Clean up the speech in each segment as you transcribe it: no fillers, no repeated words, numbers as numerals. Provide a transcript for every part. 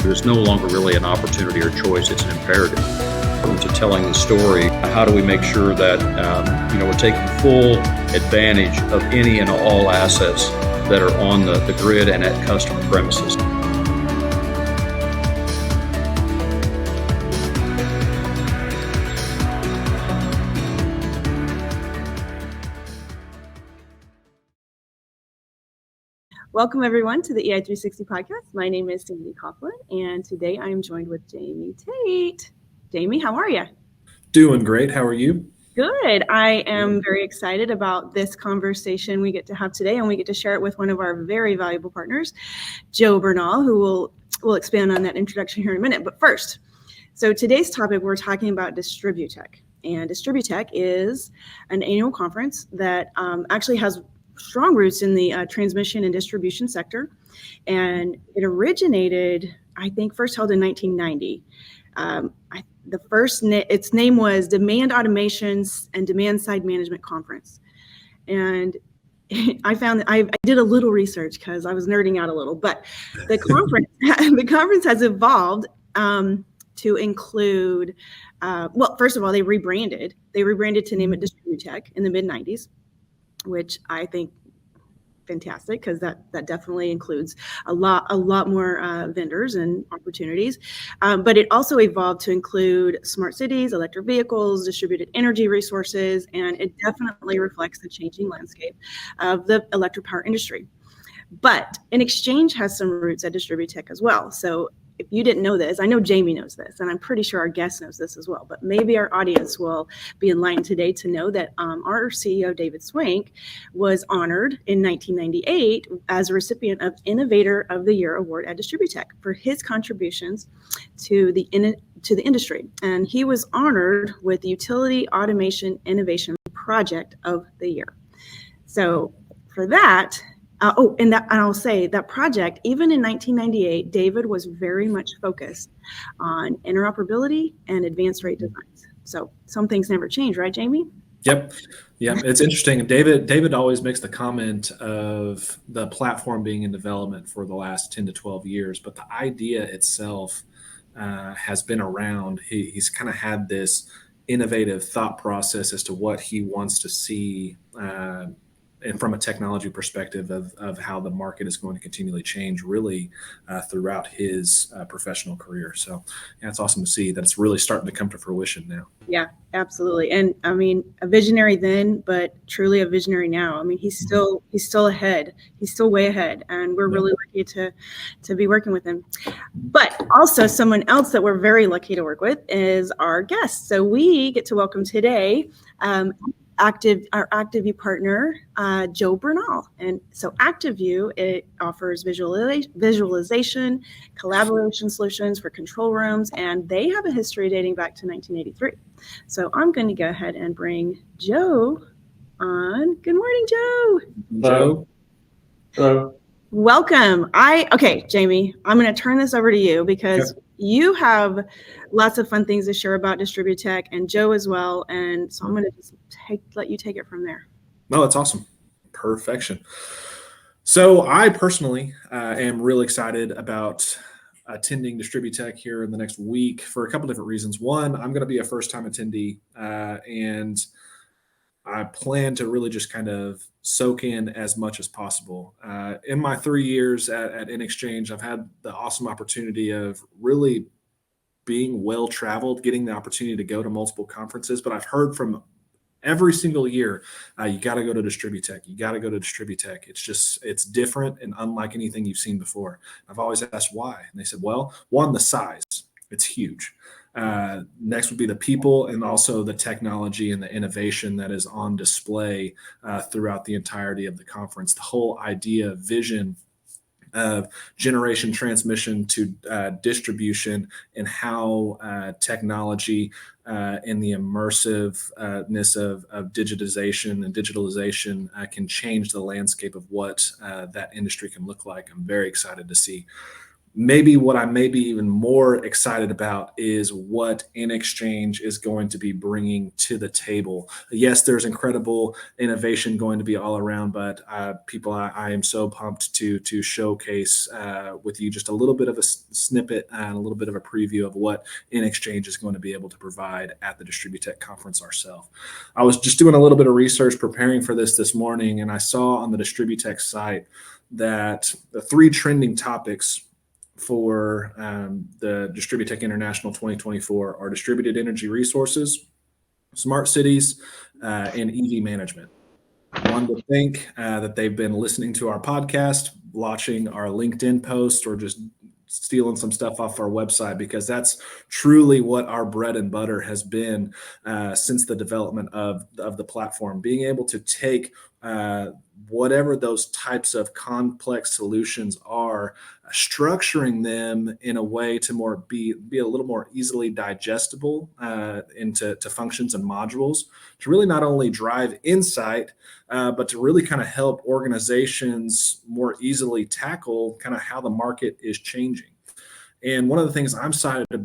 It's no longer really an opportunity or choice, it's an imperative. To telling the story, how do we make sure that we're taking full advantage of any and all assets that are on the grid and at customer premises. Welcome, everyone, to the EI360 podcast. My name is Sandi, and today I am joined with Jamie Tate. Jamie, how are you? Doing great. How are you? Good. I am very excited about this conversation we get to have today, and we get to share it with one of our very valuable partners, Joe Bernal, who will expand on that introduction here in a minute. But first, so today's topic, we're talking about Distributech. And Distributech is an annual conference that actually has strong roots in the transmission and distribution sector. And it originated, I think, first held in 1990. Its name was Demand Automations and Demand Side Management Conference. And I found that I did a little research because I was nerding out a little, but the conference has evolved to include, first of all, they rebranded to name it Distributech in the mid-90s, which I think fantastic, because that definitely includes a lot more vendors and opportunities. But it also evolved to include smart cities, electric vehicles, distributed energy resources, and it definitely reflects the changing landscape of the electric power industry. But enxchange has some roots at Distributech as well. So if you didn't know this, I know Jamie knows this, and I'm pretty sure our guest knows this as well, but maybe our audience will be enlightened today to know that our CEO, David Swank, was honored in 1998 as a recipient of Innovator of the Year Award at Distributech for his contributions to the industry. And he was honored with the Utility Automation Innovation Project of the Year. So for that, and I'll say that project, even in 1998, David was very much focused on interoperability and advanced rate designs. So some things never change, right, Jamie? Yep. Yeah, it's interesting. David always makes the comment of the platform being in development for the last 10 to 12 years, but the idea itself has been around. He's kind of had this innovative thought process as to what he wants to see and from a technology perspective of how the market is going to continually change really throughout his professional career. So yeah, it's awesome to see that it's really starting to come to fruition now. Yeah, absolutely. And I mean, a visionary then, but truly a visionary now. I mean, he's still ahead. He's still way ahead. And we're really lucky to be working with him. But also someone else that we're very lucky to work with is our guest. So we get to welcome today our Activu partner, Joe Bernal. And so Activu, it offers visualization, collaboration solutions for control rooms, and they have a history dating back to 1983. So I'm going to go ahead and bring Joe on. Good morning, Joe. Hello. Hello. Welcome. Okay, Jamie, I'm going to turn this over to you because you have lots of fun things to share about Distributech, and Joe as well. And so I'm going to just let you take it from there. No, that's awesome. Perfection. So I personally am really excited about attending Distributech here in the next week for a couple different reasons. One, I'm going to be a first-time attendee, and I plan to really just kind of soak in as much as possible. In my 3 years at enxchange, I've had the awesome opportunity of really being well-traveled, getting the opportunity to go to multiple conferences. But I've heard from every single year, you got to go to Distributech. You got to go to Distributech. It's different and unlike anything you've seen before. I've always asked why. And they said, well, one, the size. It's huge. Next would be the people and also the technology and the innovation that is on display throughout the entirety of the conference. The whole idea, vision of generation transmission to distribution and how technology and the immersiveness of digitization and digitalization can change the landscape of what that industry can look like. I'm very excited to see maybe what I may be even more excited about is what enxchange is going to be bringing to the table. Yes, there's incredible innovation going to be all around, but people, I am so pumped to showcase with you just a little bit of a snippet and a little bit of a preview of what enxchange is going to be able to provide at the Distributech conference ourselves. I was just doing a little bit of research preparing for this morning, and I saw on the Distributech site that the 3 trending topics for the Distributech International 2024 are distributed energy resources, smart cities, and EV management. One would think that they've been listening to our podcast, watching our LinkedIn post, or just stealing some stuff off our website, because that's truly what our bread and butter has been since the development of the platform. Being able to take whatever those types of complex solutions are, structuring them in a way to be a little more easily digestible into functions and modules, to really not only drive insight, but to really kind of help organizations more easily tackle kind of how the market is changing. And one of the things I'm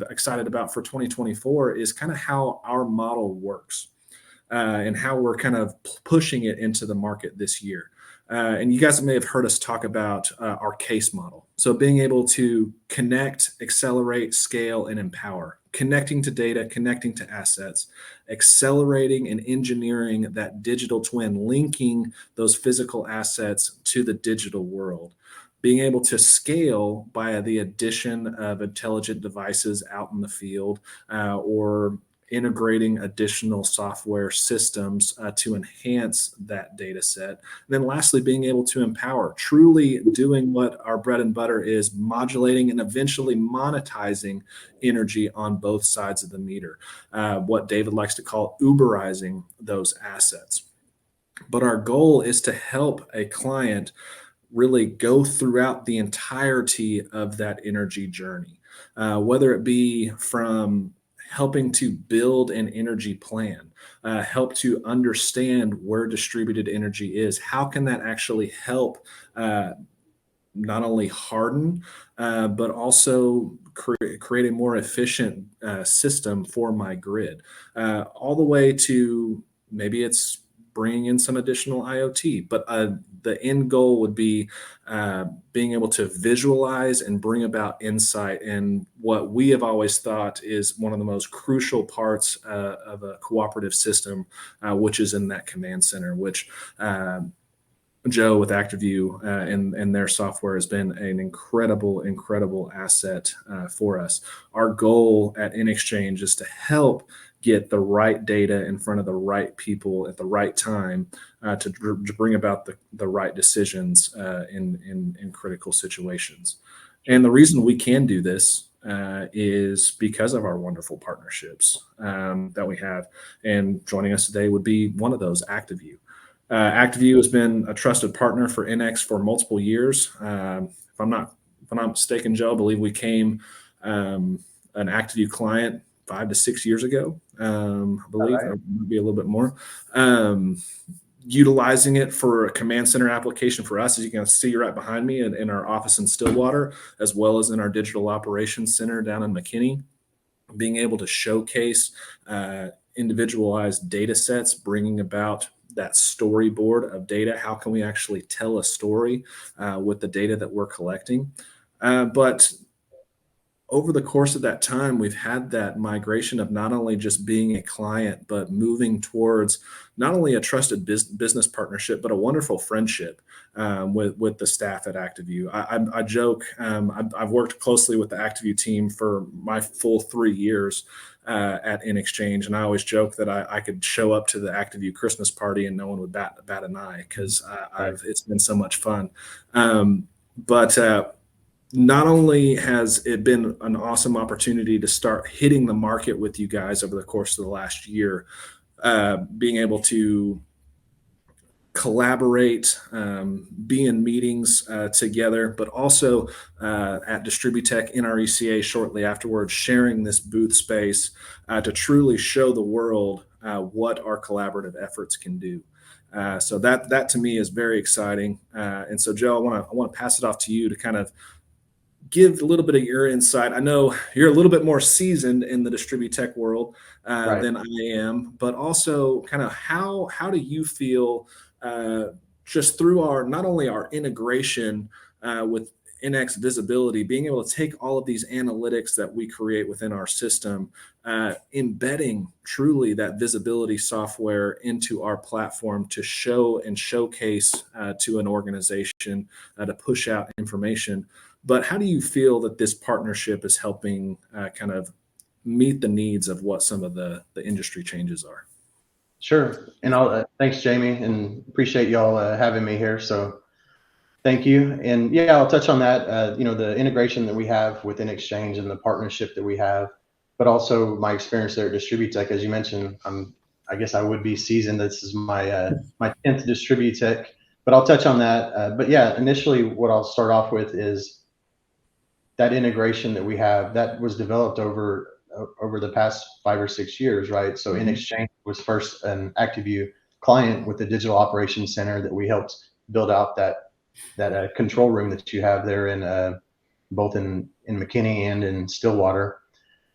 excited about for 2024 is kind of how our model works. And how we're kind of pushing it into the market this year. And you guys may have heard us talk about our case model. So being able to connect, accelerate, scale, and empower, connecting to data, connecting to assets, accelerating and engineering that digital twin, linking those physical assets to the digital world. Being able to scale by the addition of intelligent devices out in the field, or integrating additional software systems to enhance that data set. And then lastly, being able to empower, truly doing what our bread and butter is, modulating and eventually monetizing energy on both sides of the meter, what David likes to call Uberizing those assets. But our goal is to help a client really go throughout the entirety of that energy journey, whether it be from helping to build an energy plan, help to understand where distributed energy is. How can that actually help not only harden, but also create a more efficient system for my grid, all the way to maybe it's bringing in some additional IoT. But the end goal would be being able to visualize and bring about insight in what we have always thought is one of the most crucial parts of a cooperative system, which is in that command center, which Joe with Activu and their software has been an incredible asset for us. Our goal at enxchange is to help get the right data in front of the right people at the right time to bring about the right decisions in critical situations. And the reason we can do this is because of our wonderful partnerships that we have. And joining us today would be one of those, Activu. Activu has been a trusted partner for NX for multiple years. If I'm not mistaken, Joe, I believe we came an Activu client 5 to 6 years ago, I believe, or maybe a little bit more. Utilizing it for a command center application for us, as you can see right behind me in our office in Stillwater, as well as in our digital operations center down in McKinney. Being able to showcase individualized data sets, bringing about that storyboard of data. How can we actually tell a story with the data that we're collecting? But over the course of that time, we've had that migration of not only just being a client, but moving towards not only a trusted business partnership, but a wonderful friendship with the staff at Activu. I joke, I've worked closely with the Activu team for my full 3 years at enxchange, and I always joke that I could show up to the Activu Christmas party and no one would bat an eye, because it's been so much fun. But not only has it been an awesome opportunity to start hitting the market with you guys over the course of the last year, being able to collaborate, be in meetings together, but also at Distributech in our ECA shortly afterwards, sharing this booth space to truly show the world what our collaborative efforts can do. So that to me is very exciting. And so, Joe, I want to pass it off to you to kind of give a little bit of your insight. I know you're a little bit more seasoned in the Distributech world Right. than I am, but also kind of how do you feel just through our not only our integration with NX visibility, being able to take all of these analytics that we create within our system, embedding truly that visibility software into our platform to show and showcase to an organization to push out information. But how do you feel that this partnership is helping kind of meet the needs of what some of the industry changes are? Sure. And I'll thanks, Jamie, and appreciate y'all having me here. So thank you. And yeah, I'll touch on that. You know, the integration that we have with enxchange and the partnership that we have, but also my experience there at Distributech. As you mentioned, I guess I would be seasoned. This is my my 10th Distributech, but I'll touch on that. But yeah, initially, what I'll start off with is that integration that we have that was developed over the past 5 or 6 years, right? So enxchange was first an Activu client with the digital operations center that we helped build out that control room that you have there in both in McKinney and in Stillwater.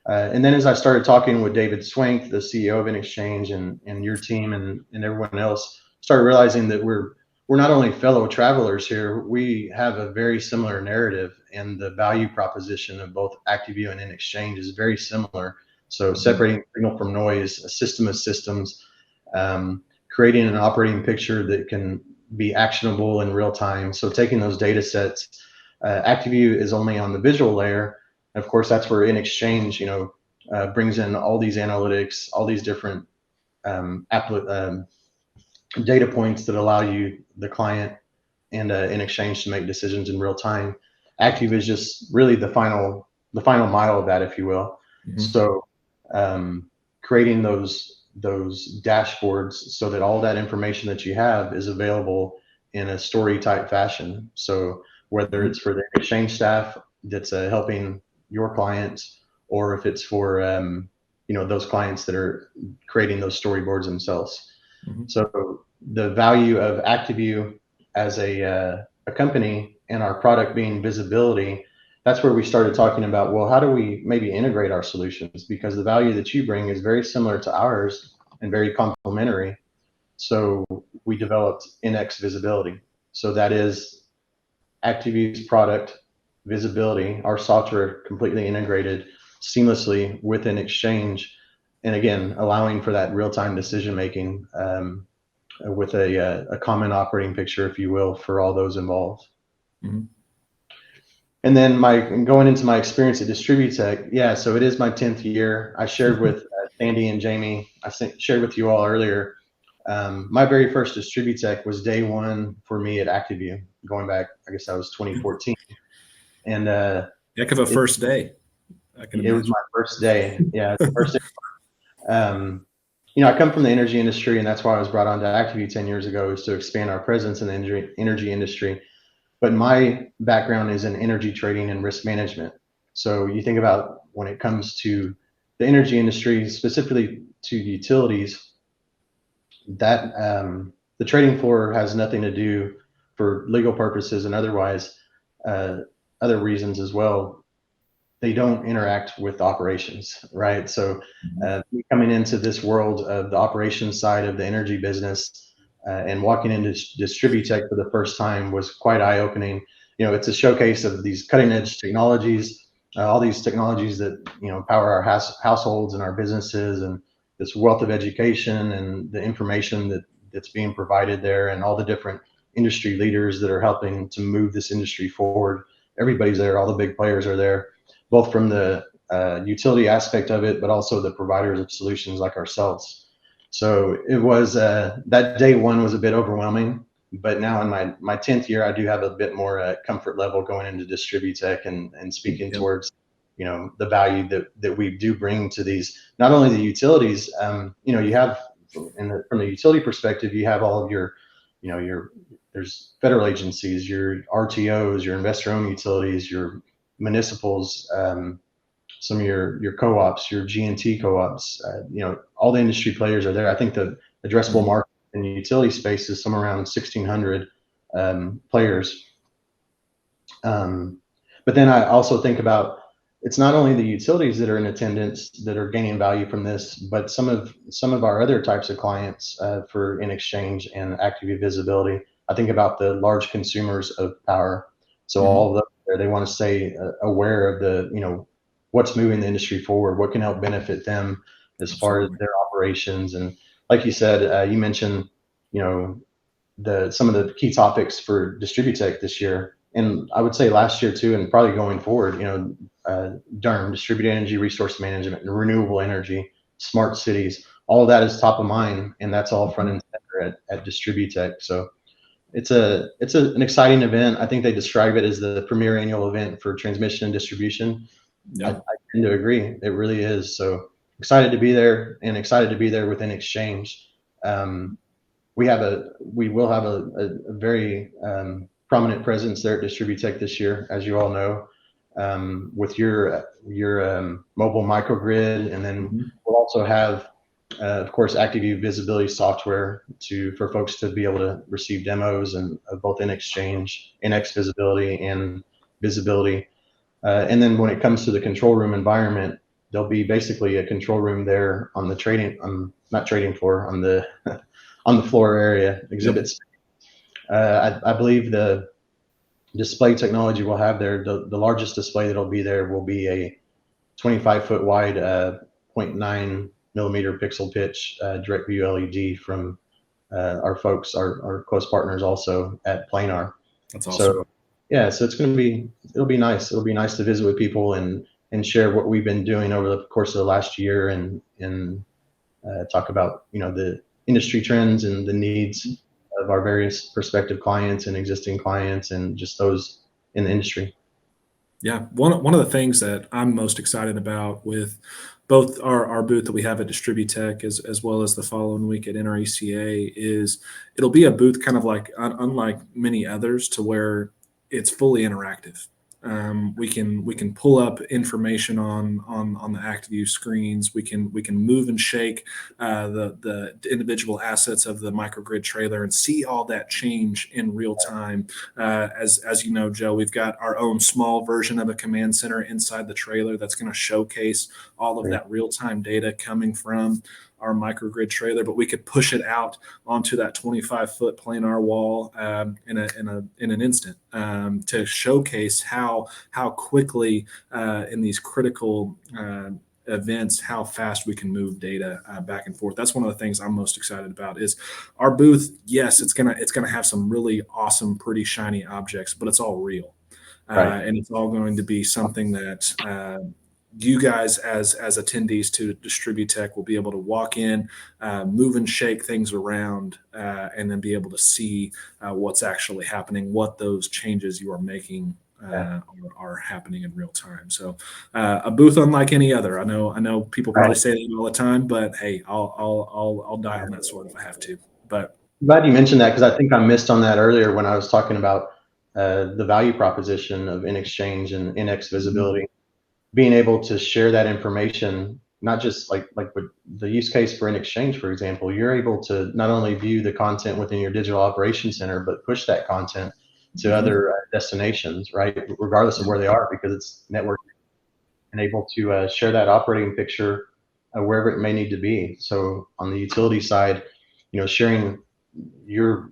And then as I started talking with David Swank, the CEO of enxchange, and your team and everyone else, started realizing that we're not only fellow travelers here, we have a very similar narrative, and the value proposition of both Activu and enxchange is very similar. So separating signal from noise, a system of systems, creating an operating picture that can be actionable in real time. So taking those data sets, Activu is only on the visual layer. Of course, that's where enxchange, brings in all these analytics, all these different data points that allow you, the client, and enxchange to make decisions in real time. Activu is just really the final mile of that, if you will. So creating those dashboards so that all that information that you have is available in a story type fashion. So whether it's for the enxchange staff that's helping your clients, or if it's for those clients that are creating those storyboards themselves. So the value of Activu as a company and our product being visibility, that's where we started talking about, well, how do we maybe integrate our solutions? Because the value that you bring is very similar to ours and very complementary. So we developed NX visibility. So that is Activu's product visibility, our software completely integrated seamlessly with enxchange, and again, allowing for that real-time decision-making with a common operating picture, if you will, for all those involved. And then going into my experience at Distributech, yeah, so it is my 10th year. I shared with Sandi and Jamie, shared with you all earlier, my very first Distributech was day one for me at Activu, going back, I guess that was 2014. And heck of a first day. It was my first day. Yeah, the first day. I come from the energy industry, and that's why I was brought on to Activu 10 years ago, is to expand our presence in the energy industry. But my background is in energy trading and risk management. So you think about when it comes to the energy industry, specifically to utilities, that the trading floor has nothing to do, for legal purposes and otherwise, other reasons as well. They don't interact with operations, right? So coming into this world of the operations side of the energy business and walking into Distributech for the first time was quite eye-opening. It's a showcase of these cutting-edge technologies, all these technologies that power our households and our businesses, and this wealth of education and the information that's being provided there, and all the different industry leaders that are helping to move this industry forward. Everybody's there. All the big players are there, both from the utility aspect of it, but also the providers of solutions like ourselves. So it was that day one was a bit overwhelming, but now in my 10th year, I do have a bit more comfort level going into Distributech and speaking towards the value that we do bring to these, not only the utilities. You have from the utility perspective, you have all of your there's federal agencies, your RTOs, your investor-owned utilities, your municipals, some of your co-ops, your G&T co-ops, all the industry players are there. I think the addressable market in the utility space is somewhere around 1,600 players. But But then I also think about, it's not only the utilities that are in attendance that are gaining value from this, but some of our other types of clients for enxchange and Activu visibility. I think about the large consumers of power. So all of them, they want to stay aware of the, what's moving the industry forward, what can help benefit them as far as their operations. And like you said, you mentioned, some of the key topics for Distributech this year, and I would say last year too, and probably going forward, DERM, distributed energy resource management, and renewable energy, smart cities, all of that is top of mind, and that's all front and center at Distributech. So it's an exciting event. I think they describe it as the premier annual event for transmission and distribution. I tend to agree. It really is. So excited to be there, and excited to be there with enxchange. We will have a very prominent presence there at Distributech this year, as you all know, with your mobile microgrid, and then we'll also have, of course, Activu visibility software for folks to be able to receive demos and of both enx visibility and visibility. And then when it comes to the control room environment, there'll be basically a control room there on the not trading floor, on the on the floor area exhibits. I believe the display technology we'll have there, the largest display that'll be there will be a 25-foot wide 0.9 millimeter pixel pitch direct view LED from our folks, our close partners also at Planar. That's awesome. So yeah, so it'll be nice. It'll be nice to visit with people and share what we've been doing over the course of the last year, and talk about the industry trends and the needs of our various prospective clients and existing clients, and just those in the industry. Yeah, one of the things that I'm most excited about with both our booth that we have at Distributech as well as the following week at NRECA is it'll be a booth kind of like unlike many others, to where it's fully interactive. We can pull up information on the Activu screens. We can move and shake the individual assets of the microgrid trailer and see all that change in real time. As you know, Joe, we've got our own small version of a command center inside the trailer that's going to showcase all of that real time data coming from our microgrid trailer, but we could push it out onto that 25-foot planar wall in an instant to showcase how quickly in these critical events, how fast we can move data back and forth. That's one of the things I'm most excited about is our booth. Yes, it's gonna have some really awesome, pretty shiny objects, but it's all real, and it's all going to be something that you guys as attendees to Distributech will be able to walk in, move and shake things around, and then be able to see what's actually happening, what those changes you are making are happening in real time. So a booth unlike any other. I know people probably say that all the time, but hey, I'll die on that sword if I have to. But I'm glad you mentioned that, because I think I missed on that earlier when I was talking about the value proposition of enxchange and enx visibility. Being able to share that information, not just like with the use case for enxchange, for example, you're able to not only view the content within your digital operations center, but push that content to other destinations, right? Regardless of where they are, because it's networked and able to share that operating picture wherever it may need to be. So on the utility side, sharing your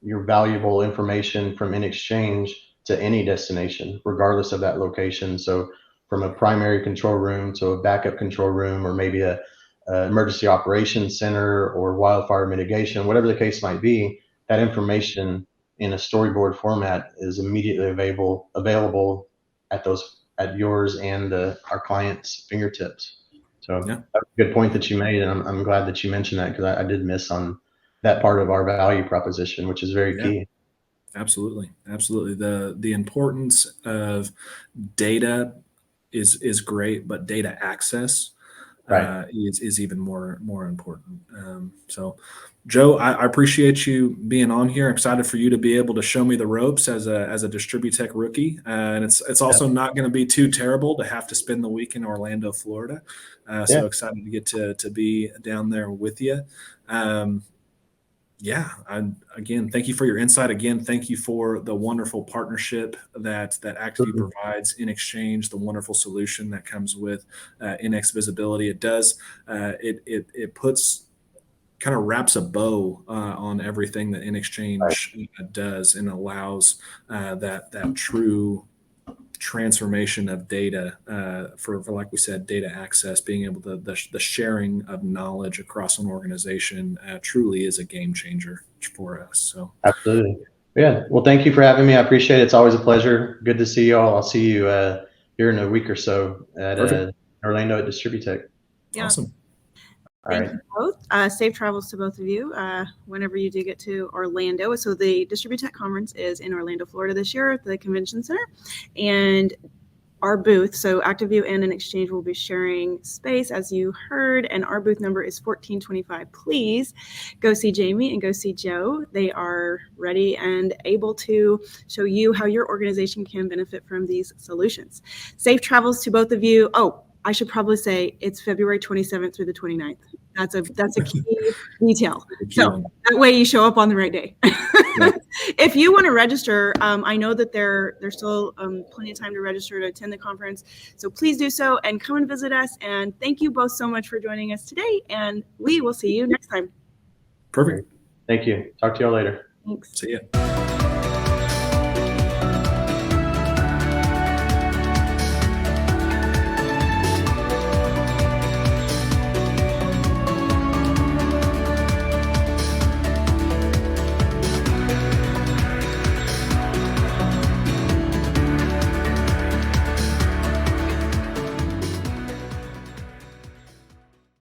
valuable information from enxchange to any destination, regardless of that location. So from a primary control room to a backup control room, or maybe a emergency operations center or wildfire mitigation, whatever the case might be, that information in a storyboard format is immediately available at yours and our clients' fingertips. So that's a good point that you made, and I'm glad that you mentioned that, because I did miss on that part of our value proposition, which is very key. Absolutely. The importance of data is great, but data access is even more important. So Joe, I appreciate you being on here. I'm excited for you to be able to show me the ropes as a Distributech rookie, and it's also not going to be too terrible to have to spend the week in Orlando, Florida. So excited to get to be down there with you. Yeah, again, thank you for your insight. Again, thank you for the wonderful partnership that Activu provides in exchange, the wonderful solution that comes with NX visibility. It does, it puts, kind of wraps a bow on everything that enxchange does, and allows that true transformation of data for like we said, data access, being able to the sharing of knowledge across an organization truly is a game changer for us. So absolutely. Yeah. Well, thank you for having me. I appreciate it. It's always a pleasure. Good to see you all. I'll see you here in a week or so at Orlando at Distributech. Yeah. Awesome. Thank you both. Safe travels to both of you whenever you do get to Orlando. So the Distributech conference is in Orlando, Florida this year at the Convention Center. And our booth, so Activu and enxchange will be sharing space, as you heard, and our booth number is 1425. Please go see Jamie and go see Joe. They are ready and able to show you how your organization can benefit from these solutions. Safe travels to both of you. Oh, I should probably say it's February 27th through the 29th. That's a key detail. So that way you show up on the right day. If you want to register, I know that there's still plenty of time to register to attend the conference. So please do so and come and visit us. And thank you both so much for joining us today. And we will see you next time. Perfect. Thank you. Talk to y'all later. Thanks. See ya.